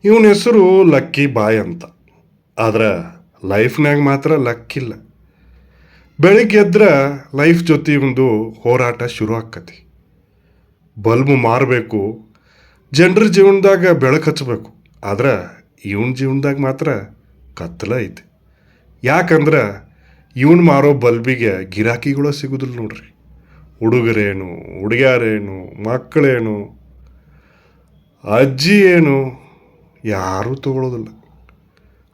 ಇವನ ಹೆಸರು ಲಕ್ಕಿ ಬಾಯ್ ಅಂತ. ಆದ್ರೆ ಲೈಫ್ನಾಗ ಮಾತ್ರ ಲಕ್ಕಿಲ್ಲ. ಬೆಳಿಗ್ಗೆ ಎದ್ರೆ ಲೈಫ್ ಜೊತೆ ಒಂದು ಹೋರಾಟ ಶುರು ಆಕ್ಕತಿ. ಬಲ್ಬ್ ಮಾರಬೇಕು, ಜನರ ಜೀವನದಾಗ ಬೆಳಕು ಹಚ್ಚಬೇಕು. ಆದ್ರೆ ಇವನ ಜೀವನದಾಗ ಮಾತ್ರ ಕತ್ತಲ ಐತಿ. ಯಾಕಂದ್ರೆ ಇವನು ಮಾರೋ ಬಲ್ಬಿಗೆ ಗಿರಾಕಿಗಳು ಸಿಗೋದಿಲ್ಲ ನೋಡ್ರಿ. ಹುಡುಗರೇನು, ಹುಡುಗ್ಯಾರೇನು, ಮಕ್ಕಳೇನು, ಅಜ್ಜಿ ಏನು ಯಾರೂ ತಗೊಳ್ಳೋದಿಲ್ಲ.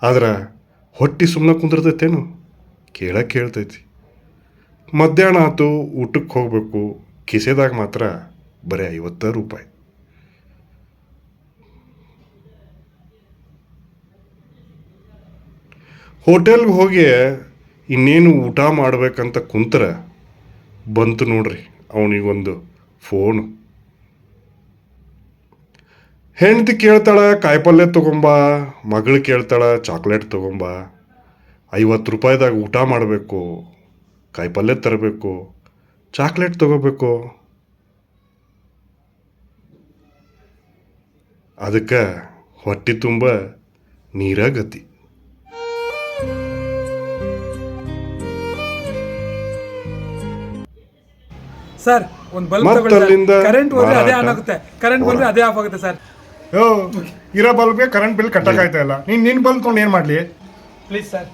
ಆದ್ರೆ ಹೊಟ್ಟೆ ಸುಮ್ಮನೆ ಕುಂದಿರ್ತೈತೇನು? ಕೇಳ್ತೈತಿ. ಮಧ್ಯಾಹ್ನ ಆತು, ಊಟಕ್ಕೆ ಹೋಗಬೇಕು, ಕಿಸೆದಾಗ ಮಾತ್ರ ಬರೀ 50 ರೂಪಾಯಿ. ಹೋಟೆಲ್ಗೆ ಹೋಗಿ ಇನ್ನೇನು ಊಟ ಮಾಡ್ಬೇಕಂತ ಕುಂತ್ರೆ ಬಂತು ನೋಡ್ರಿ ಅವನಿಗೊಂದು ಫೋನು. ಹೆಂಡತಿ ಕೇಳ್ತಾಳ ಕಾಯಿಪಲ್ಯ ತೊಗೊಂಬ, ಮಗಳು ಕೇಳ್ತಾಳ ಚಾಕ್ಲೇಟ್ ತೊಗೊಂಬ. 50 ರೂಪಾಯಿದಾಗ ಊಟ ಮಾಡಬೇಕು, ಕಾಯಿಪಲ್ಯ ತರಬೇಕು, ಚಾಕ್ಲೇಟ್ ತೊಗೋಬೇಕು. ಅದಕ್ಕೆ ಹೊಟ್ಟೆ ತುಂಬ ನೀರ ಗತಿ. ಸರ್ ಒಂದು ಬಲ್ಬ್ ಮತ್ತಲ್ಲಿಂದ ಕರೆಂಟ್ ಹೋದ್ರೆ ಅದೇ ಮಾರಾಟ. ಆನ್ ಆಗುತ್ತೆ, ಕರೆಂಟ್ ಬಂದ್ರೆ ಅದೇ ಆಫ್ ಆಗುತ್ತೆ ಸರ್. ಇರೋ ಬಲ್ಬ್ಗೆ ಕರೆಂಟ್ ಬಿಲ್ ಕಟ್ಟಕ್ಕಾಯ್ತಾ ಇಲ್ಲ. ನಿನ್ನ ಬಲ್ಬ್ ತೊಗೊಂಡು ಏನು ಮಾಡಲಿ? Please sir.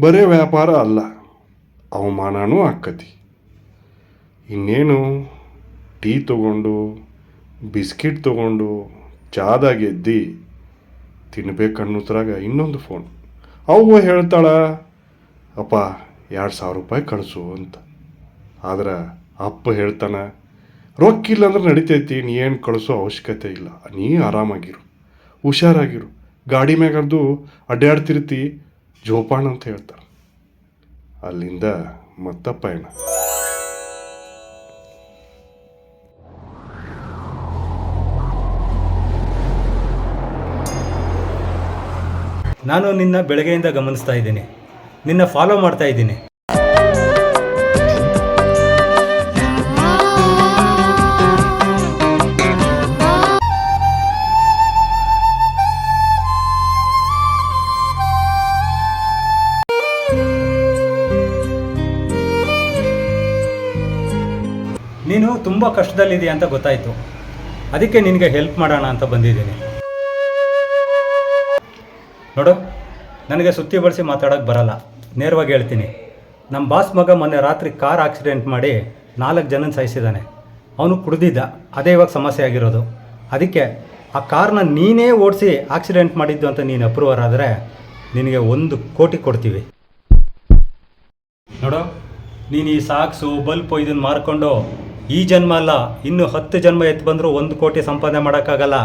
ಬರೇ ವ್ಯಾಪಾರ ಅಲ್ಲ, ಅವಮಾನನೂ ಆಕ್ಕತಿ. ಇನ್ನೇನು ಟೀ ತೊಗೊಂಡು, ಬಿಸ್ಕಿಟ್ ತೊಗೊಂಡು, ಚಾದಾಗ ಎದ್ದು ತಿನ್ಬೇಕನ್ನೋದ್ರಾಗ ಇನ್ನೊಂದು ಫೋನ್. ಅವ್ವ ಹೇಳ್ತಾಳ, ಅಪ್ಪ 2000 ರೂಪಾಯಿ ಕಳಿಸು ಅಂತ. ಆದ್ರೆ ಅಪ್ಪ ಹೇಳ್ತಾನೆ, ರೊಕ್ಕಿಲ್ಲ ಅಂದ್ರೆ ನಡಿತೈತಿ, ನೀ ಏನು ಕಳಿಸೋ ಅವಶ್ಯಕತೆ ಇಲ್ಲ, ನೀ ಆರಾಮಾಗಿರು, ಹುಷಾರಾಗಿರು, ಗಾಡಿ ಮ್ಯಾಗಂದು ಅಡ್ಡಾಡ್ತಿರ್ತಿ, ಜೋಪಾನ ಅಂತ ಹೇಳ್ತಾರೆ. ಅಲ್ಲಿಂದ ಮತ್ತ ಪಯಣ. ನಾನು ನಿನ್ನ ಬೆಳಗ್ಗೆಯಿಂದ ಗಮನಿಸ್ತಾ ಇದ್ದೀನಿ, ನಿನ್ನ ಫಾಲೋ ಮಾಡ್ತಾ ಇದ್ದೀನಿ. ನೀನು ತುಂಬ ಕಷ್ಟದಲ್ಲಿದೆಯಾ ಅಂತ ಗೊತ್ತಾಯಿತು. ಅದಕ್ಕೆ ನಿನಗೆ ಹೆಲ್ಪ್ ಮಾಡೋಣ ಅಂತ ಬಂದಿದ್ದೀನಿ. ನೋಡು, ನನಗೆ ಸುತ್ತಿ ಬಳಸಿ ಮಾತಾಡೋಕ್ಕೆ ಬರಲ್ಲ, ನೇರವಾಗಿ ಹೇಳ್ತೀನಿ. ನಮ್ಮ ಬಾಸ್ ಮಗ ಮೊನ್ನೆ ರಾತ್ರಿ ಕಾರ್ ಆಕ್ಸಿಡೆಂಟ್ ಮಾಡಿ 4 ಜನನ ಸಾಯಿಸಿದ್ದಾನೆ. ಅವನು ಕುಡ್ದಿದ್ದ, ಅದೇ ಇವಾಗ ಸಮಸ್ಯೆ ಆಗಿರೋದು. ಅದಕ್ಕೆ ಆ ಕಾರ್ನ ನೀನೇ ಓಡಿಸಿ ಆಕ್ಸಿಡೆಂಟ್ ಮಾಡಿದ್ದು ಅಂತ ನೀನು ಅಪ್ರೂವರ್ ಆದರೆ ನಿನಗೆ 1 ಕೋಟಿ ಕೊಡ್ತೀವಿ. ನೋಡು, ನೀನು ಈ ಸಾಕ್ಸು ಬಲ್ಪು ಇದನ್ನು ಮಾರ್ಕೊಂಡು ಈ ಜನ್ಮ ಅಲ್ಲ, ಇನ್ನೂ 10 ಜನ್ಮ ಎತ್ತು ಬಂದರೂ 1 ಕೋಟಿ ಸಂಪಾದನೆ ಮಾಡೋಕ್ಕಾಗಲ್ಲ.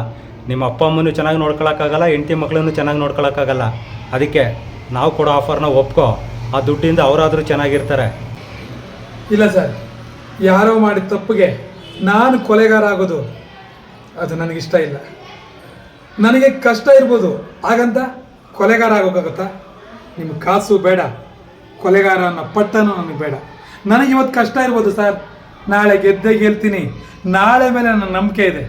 ನಿಮ್ಮ ಅಪ್ಪ ಅಮ್ಮನೂ ಚೆನ್ನಾಗಿ ನೋಡ್ಕೊಳಕ್ಕಾಗಲ್ಲ, ಹೆಂಡತಿ ಮಕ್ಕಳನ್ನು ಚೆನ್ನಾಗಿ ನೋಡ್ಕೊಳಕ್ಕಾಗಲ್ಲ. ಅದಕ್ಕೆ ನಾವು ಕೊಡೋ ಆಫರ್ನ ಒಪ್ಕೋ, ಆ ದುಡ್ಡಿಂದ ಅವರಾದರೂ ಚೆನ್ನಾಗಿರ್ತಾರೆ. ಇಲ್ಲ ಸರ್, ಯಾರೋ ಮಾಡಿದ ತಪ್ಪಿಗೆ ನಾನು ಕೊಲೆಗಾರ ಆಗೋದು ಅದು ನನಗಿಷ್ಟ ಇಲ್ಲ. ನನಗೆ ಕಷ್ಟ ಇರ್ಬೋದು, ಹಾಗಂತ ಕೊಲೆಗಾರ ಆಗೋಕ್ಕಾಗತ್ತಾ? ನಿಮ್ಗೆ ಕಾಸು ಬೇಡ, ಕೊಲೆಗಾರ ಅನ್ನೋ ಪಟ್ಟನೂ ನನಗೆ ಬೇಡ. ನನಗೆ ಇವತ್ತು ಕಷ್ಟ ಇರ್ಬೋದು ಸರ್, ನಾಳೆ ಗೆದ್ದೇ ಗೆಲ್ತೀನಿ, ನಾಳೆ ಮೇಲೆ ನನ್ನ ನಂಬಿಕೆ ಇದೆ.